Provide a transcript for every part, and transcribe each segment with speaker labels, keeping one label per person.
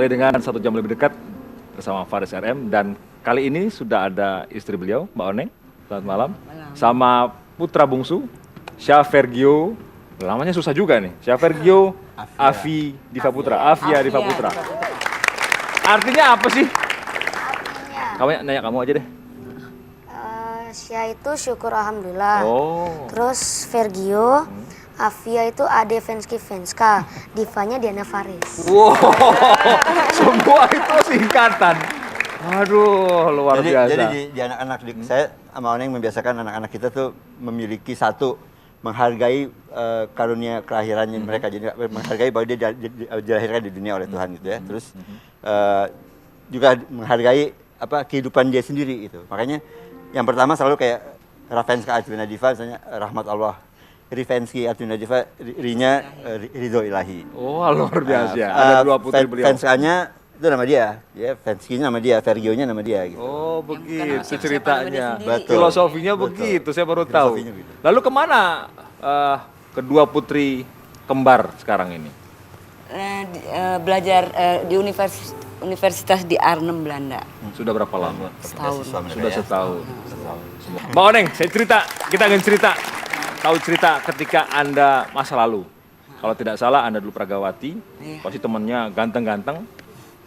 Speaker 1: Kembali dengan 1 jam lebih dekat bersama Faris RM dan kali ini sudah ada istri beliau, Mbak Oneng. Selamat malam. Sama putra bungsu, Syafergio. Namanya susah juga nih. Syafergio Afi Diva Putra. Afia Diva Putra. Artinya apa sih? Kamu nanya kamu aja deh.
Speaker 2: Sya itu syukur alhamdulillah.
Speaker 1: Oh.
Speaker 2: Terus Vergio, Afia itu Ade Fenski Venska, Divanya Diana Faris.
Speaker 1: Wow, semua itu singkatan. Aduh, luar biasa.
Speaker 3: Jadi di anak-anak, saya sama Oneng membiasakan anak-anak kita tuh memiliki satu, menghargai karunia kelahirannya mereka. Jadi menghargai bahwa dia dilahirkan di dunia oleh Tuhan gitu ya. Terus juga menghargai kehidupan dia sendiri itu. Makanya yang pertama selalu kayak Ravenska Arjuna Diva, misalnya rahmat Allah. Rivenski Arjuna Diva, Rinya Ridho Ilahi.
Speaker 1: Oh, luar biasa. Ada dua putri beliau.
Speaker 3: Venskanya itu nama dia, ya Venskinya nama dia, Vergionya nama dia. Gitu.
Speaker 1: Oh, begitu ceritanya.
Speaker 3: Betul.
Speaker 1: Filosofinya begitu, saya baru tahu.
Speaker 3: Gitu.
Speaker 1: Lalu kemana kedua putri kembar sekarang ini?
Speaker 4: Belajar di Universitas di Arnhem, Belanda.
Speaker 1: Sudah berapa lama?
Speaker 4: Setahun.
Speaker 1: Sudah setahun. Mbak Oneng, kita ingin cerita. Tahu cerita ketika Anda masa lalu. Kalau tidak salah Anda dulu Pragawati, pasti temannya ganteng-ganteng,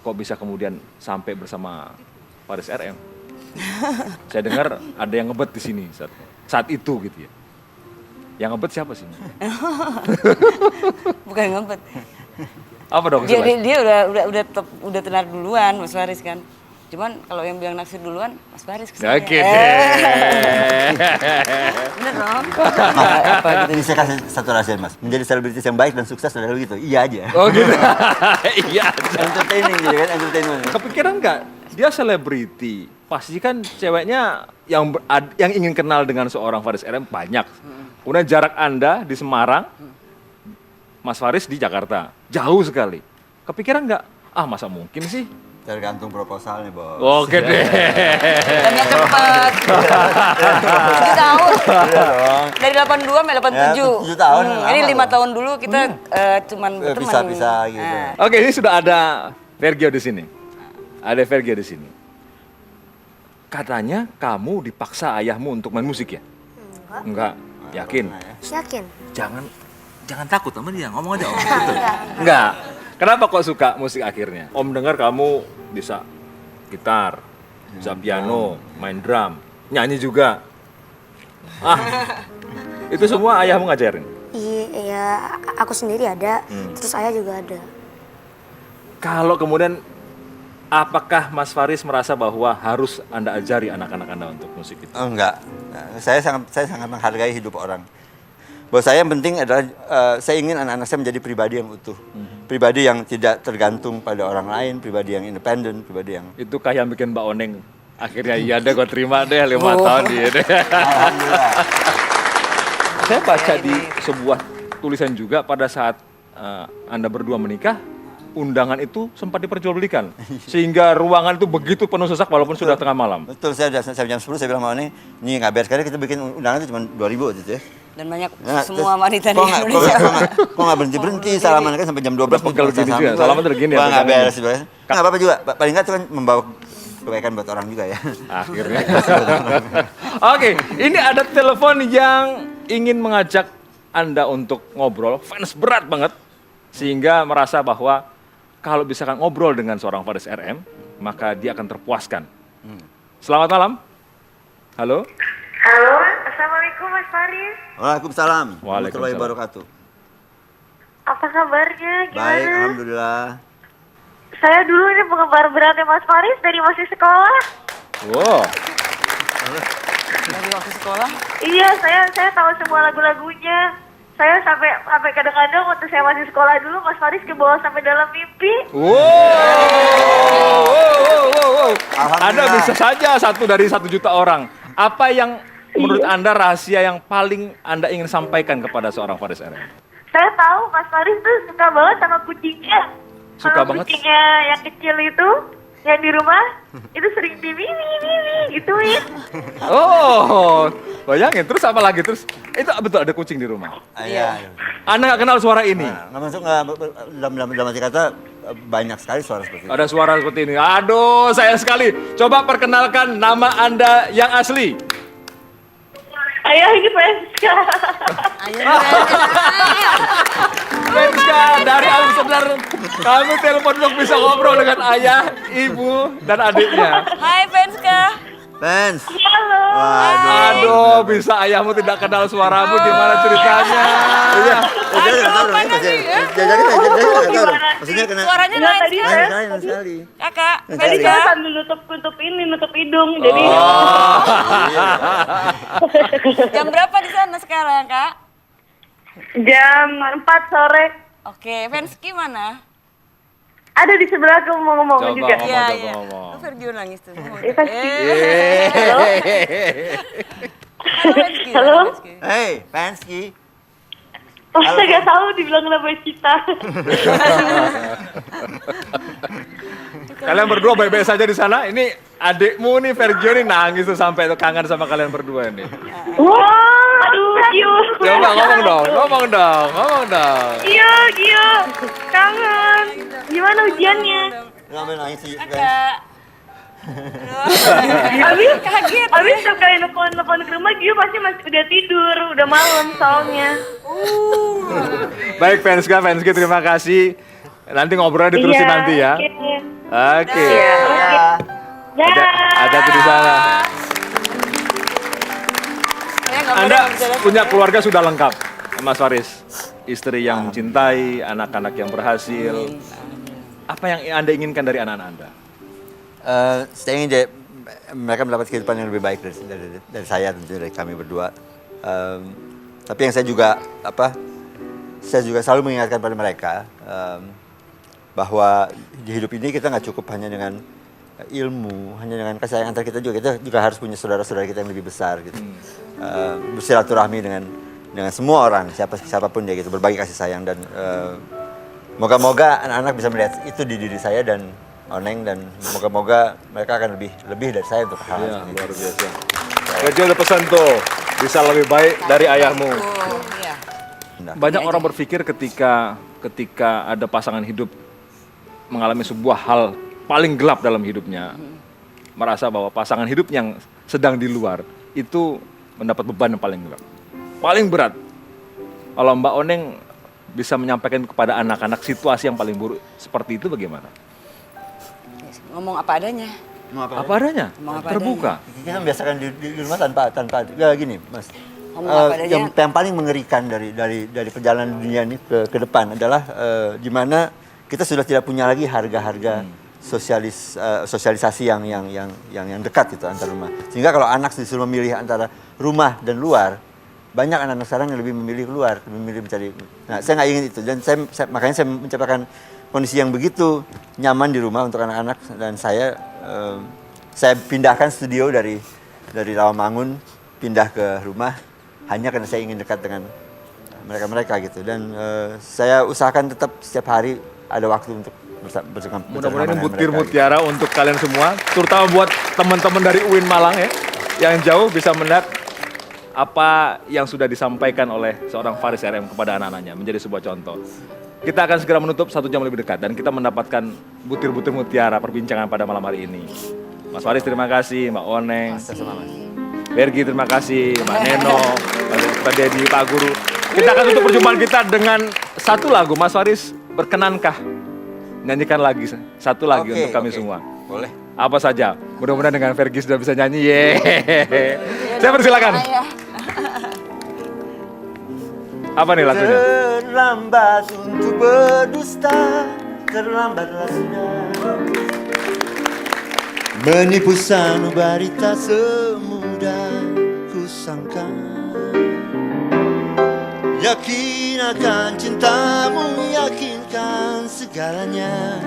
Speaker 1: kok bisa kemudian sampai bersama Faris RM? Saya dengar ada yang ngebet di sini saat itu gitu ya. Yang ngebet siapa sih?
Speaker 4: Bukan ngebet.
Speaker 1: Apa dong?
Speaker 4: Dia udah tenar duluan Mas Faris kan. Cuman kalau yang bilang naksir duluan Mas Faris kesana.
Speaker 1: Oke.
Speaker 4: Bener dong.
Speaker 3: Apa gitu? Ini saya kasih satu rahasia Mas. Menjadi selebritis yang baik dan sukses adalah begitu. Iya aja.
Speaker 1: Oh gitu. Iya.
Speaker 3: Entertaining gitu kan, entertainment.
Speaker 1: Kepikiran nggak? Dia selebriti. Pasti kan ceweknya yang ingin kenal dengan seorang Faris RM banyak. Kemudian jarak Anda di Semarang, Mas Faris di Jakarta. Jauh sekali. Kepikiran nggak? Masa mungkin sih?
Speaker 3: Tergantung proposalnya, Bos.
Speaker 1: Oke deh.
Speaker 4: Dan yang cepat. 7 tahun. Dari 82 sampai 87.
Speaker 3: 7 tahun.
Speaker 4: Ini 5 tahun dulu kita cuman berteman.
Speaker 3: Bisa gitu.
Speaker 1: Oke, ini sudah ada Vergio di sini. Ada Vergio di sini. Katanya kamu dipaksa ayahmu untuk main musik ya? Enggak. Yakin?
Speaker 2: Yakin?
Speaker 1: Jangan takut sama dia, ngomong aja Om. Enggak. Kenapa kok suka musik akhirnya? Om dengar kamu bisa gitar, bisa piano, main drum, nyanyi juga. Itu semua ayahmu ngajarin?
Speaker 2: Iya, aku sendiri ada, terus ayah juga ada.
Speaker 1: Kalau kemudian, apakah Mas Faris merasa bahwa harus Anda ajari anak-anak Anda untuk musik itu?
Speaker 3: Enggak. Saya sangat menghargai hidup orang. Buat saya yang penting adalah saya ingin anak-anak saya menjadi pribadi yang utuh. Pribadi yang tidak tergantung pada orang lain, pribadi yang independen, pribadi yang...
Speaker 1: Itukah yang bikin Mbak Oneng akhirnya iya deh gue terima deh 5 tahun dia deh.
Speaker 3: Alhamdulillah.
Speaker 1: Saya baca di sebuah tulisan juga pada saat Anda berdua menikah, undangan itu sempat diperjualbelikan. Sehingga ruangan itu begitu penuh sesak walaupun sudah tengah malam.
Speaker 3: Betul, saya jam 10 saya bilang sama Oneng, ini nggak beres, karena kita bikin undangan itu cuma 2.000 gitu ya.
Speaker 4: Dan banyak
Speaker 3: Nah,
Speaker 4: semua
Speaker 3: terus,
Speaker 4: wanita di Indonesia.
Speaker 3: Kok nggak berhenti salaman kan sampai jam 12.
Speaker 1: Pegel gini juga, salaman tergini ya.
Speaker 3: Nggak beres sebenarnya. Nggak apa-apa juga, paling nggak itu kan membawa kebaikan buat orang juga ya.
Speaker 1: Akhirnya. Oke, ini ada telepon yang ingin mengajak Anda untuk ngobrol, fans berat banget. Sehingga merasa bahwa kalau bisa ngobrol dengan seorang Faris RM, maka dia akan terpuaskan. Selamat malam. Halo.
Speaker 5: Halo, Assalamualaikum Mas Faris.
Speaker 3: Waalaikumsalam.
Speaker 1: Waalaikumsalam.
Speaker 3: Warahmatullahi wabarakatuh.
Speaker 5: Apa kabarnya? Gimana?
Speaker 3: Baik, alhamdulillah.
Speaker 5: Saya dulu ini penggemar beratnya Mas Faris dari masih sekolah.
Speaker 1: Wow.
Speaker 4: Dari waktu sekolah.
Speaker 5: Iya, saya tahu semua lagu-lagunya. Saya sampai kadang-kadang waktu saya masih sekolah dulu Mas Faris ke bawah sampai dalam mimpi.
Speaker 1: Wow. Anda bisa saja satu dari 1 juta orang. Apa yang menurut Anda rahasia yang paling Anda ingin sampaikan kepada seorang Faris RM?
Speaker 5: Saya tahu Mas Faris tuh suka banget sama kucingnya.
Speaker 1: Suka
Speaker 5: Kalau
Speaker 1: banget?
Speaker 5: kucingnya yang kecil itu, yang di rumah, itu sering mimi gituin.
Speaker 1: Oh, bayangin. Terus apa lagi? Terus itu betul ada kucing di rumah.
Speaker 3: Iya.
Speaker 1: Anda nggak kenal suara ini?
Speaker 3: Nggak masuk dalam arti kata banyak sekali suara seperti itu.
Speaker 1: Ada suara seperti ini. Aduh, sayang sekali. Coba perkenalkan nama Anda yang asli.
Speaker 5: Ayah ini Franska.
Speaker 1: Franska dari Amsterdam. Kami telepon untuk bisa ngobrol dengan ayah, ibu, dan adiknya.
Speaker 4: Hai Venska.
Speaker 3: Fans.
Speaker 5: Halo.
Speaker 3: Waduh.
Speaker 1: Aduh, bisa ayahmu tidak kenal suaramu, gimana ceritanya?
Speaker 3: Iya.
Speaker 4: Aduh, apa nih, ya?
Speaker 3: Jadi maksudnya kena.
Speaker 4: Suaranya
Speaker 5: Enggak,
Speaker 4: lain
Speaker 5: tadi
Speaker 4: sekali.
Speaker 5: saya-
Speaker 3: Lain sekali.
Speaker 4: Kakak,
Speaker 5: Tadi
Speaker 4: Venska.
Speaker 5: saya sambil nutup hidung, jadi
Speaker 1: Oh.
Speaker 4: Jam berapa di sana sekarang, Kak?
Speaker 5: jam 4 sore.
Speaker 4: Oke, Venski mana?
Speaker 5: Ada di sebelah aku mau ngomong
Speaker 1: Coba
Speaker 5: juga.
Speaker 1: ngomong.
Speaker 4: Iya,
Speaker 1: coba
Speaker 4: iya.
Speaker 1: ngomong.
Speaker 4: Oh, Fergie nangis tuh.
Speaker 5: Halo?
Speaker 4: Halo, Venski.
Speaker 5: Halo?
Speaker 4: Venski.
Speaker 3: Hey, Fansky.
Speaker 5: Oh, saya nggak tahu dibilang nama kita.
Speaker 1: Kalian berdua baik-baik saja di sana. Ini adikmu nih, Vergio nih nangis tuh sampai tuh kangen sama kalian berdua nih.
Speaker 5: Wah, aduh, Gio.
Speaker 1: Coba ngomong dong.
Speaker 5: Gio, kangen. Gimana ujiannya?
Speaker 3: Ngapain nangis sih?
Speaker 4: Kakak.
Speaker 5: Abis setiap kali nelfon ke rumah, Gio pasti masih udah tidur, udah malam soalnya.
Speaker 1: Baik, Venska, terima kasih. Nanti ngobrolnya diterusin
Speaker 5: Iya,
Speaker 1: nanti ya.
Speaker 5: Oke.
Speaker 1: Oke. Ada di sana. Anda punya keluarga sudah lengkap, Mas Faris. Istri yang mencintai, anak-anak yang berhasil. Apa yang Anda inginkan dari anak-anak Anda?
Speaker 3: Saya ingin mereka mendapat kehidupan yang lebih baik dari saya, tentu dari kami berdua. Tapi yang saya juga selalu mengingatkan pada mereka bahwa di hidup ini kita nggak cukup hanya dengan ilmu, hanya dengan kasih sayang antar kita juga harus punya saudara-saudara kita yang lebih besar gitu. Bersilaturahmi dengan semua orang, siapapun dia gitu, berbagi kasih sayang dan moga-moga anak-anak bisa melihat itu di diri saya dan Oneng, dan moga-moga mereka akan lebih dari saya untuk hal
Speaker 1: Iya,
Speaker 3: seperti
Speaker 1: luar
Speaker 3: itu.
Speaker 1: biasa. Vergio udah pesan tuh, bisa lebih baik dari ayahmu.
Speaker 4: Oh, iya.
Speaker 1: Banyak orang berpikir ketika ada pasangan hidup mengalami sebuah hal paling gelap dalam hidupnya, merasa bahwa pasangan hidup yang sedang di luar itu mendapat beban yang paling gelap, paling berat. Kalau Mbak Oneng bisa menyampaikan kepada anak-anak situasi yang paling buruk seperti itu bagaimana?
Speaker 4: Ngomong apa adanya.
Speaker 1: Apa adanya,
Speaker 4: Ngomong apa
Speaker 1: terbuka.
Speaker 3: Kita membiasakan di rumah tanpa gini, Mas.
Speaker 4: Ngomong apa adanya.
Speaker 3: Yang paling mengerikan dari perjalanan dunia ini ke depan adalah di mana kita sudah tidak punya lagi harga-harga sosialisasi yang dekat itu antar rumah. Sehingga kalau anak disuruh memilih antara rumah dan luar, banyak anak-anak sekarang yang lebih memilih keluar, memilih mencari. Nah, saya nggak ingin itu, dan makanya saya menciptakan kondisi yang begitu nyaman di rumah untuk anak-anak, dan saya pindahkan studio dari Rawamangun pindah ke rumah hanya karena saya ingin dekat dengan mereka gitu, dan saya usahakan tetap setiap hari ada waktu untuk bersama.
Speaker 1: Mudah-mudahan ini butir mutiara untuk kalian semua, terutama buat teman-teman dari UIN Malang ya, yang jauh bisa melihat apa yang sudah disampaikan oleh seorang Faris RM kepada anak-anaknya, menjadi sebuah contoh. Kita akan segera menutup 1 jam lebih dekat, dan kita mendapatkan butir-butir mutiara perbincangan pada malam hari ini. Mas Faris terima kasih, Mbak Oneng, Vergi terima kasih, Mbak Neno, Pak Dedi, Pak Guru. Kita akan tutup perjumpaan kita dengan satu lagu. Mas Faris, berkenankah nyanyikan lagi satu lagi untuk kami semua?
Speaker 3: Boleh.
Speaker 1: Apa saja? Mudah-mudahan dengan Vergi sudah bisa nyanyi. Yeay. Saya persilakan. Apa nih lagunya?
Speaker 3: Terlambat untuk berdusta, terlambatlah sudah menipu sanubari tak semudah kusangka. Yakin akan cintamu, yakinkan segalanya.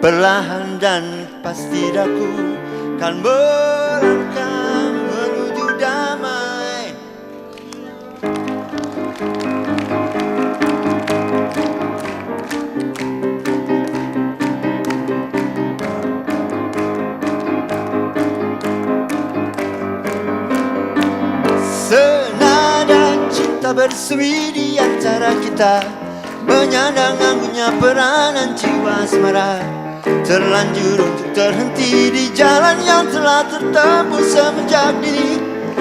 Speaker 3: Perlahan dan pasti daku kan melangkah menuju damai. Senada cinta bersemi di antara kita, menyandang anggunnya peranan jiwa asmara. Terlanjur untuk terhenti di jalan yang telah tertempuh semenjak dini.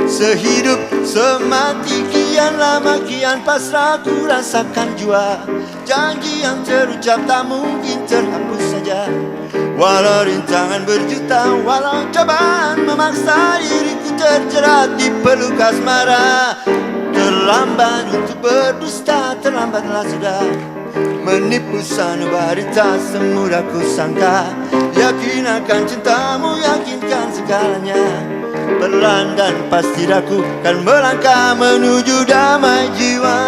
Speaker 3: Sehidup semati kian lama kian pasrah ku rasakan jua. Janji yang terucap tak mungkin terhapus saja. Walau rintangan berjuta, walau cobaan memaksa diriku terjerat di peluk asmara. Terlambat untuk berdusta, terlambatlah sudah. Menipu sanubari tak semudah ku sangka. Yakin akan cintamu, yakinkan segalanya. Perlahan dan pasti aku kan melangkah menuju damai jiwa.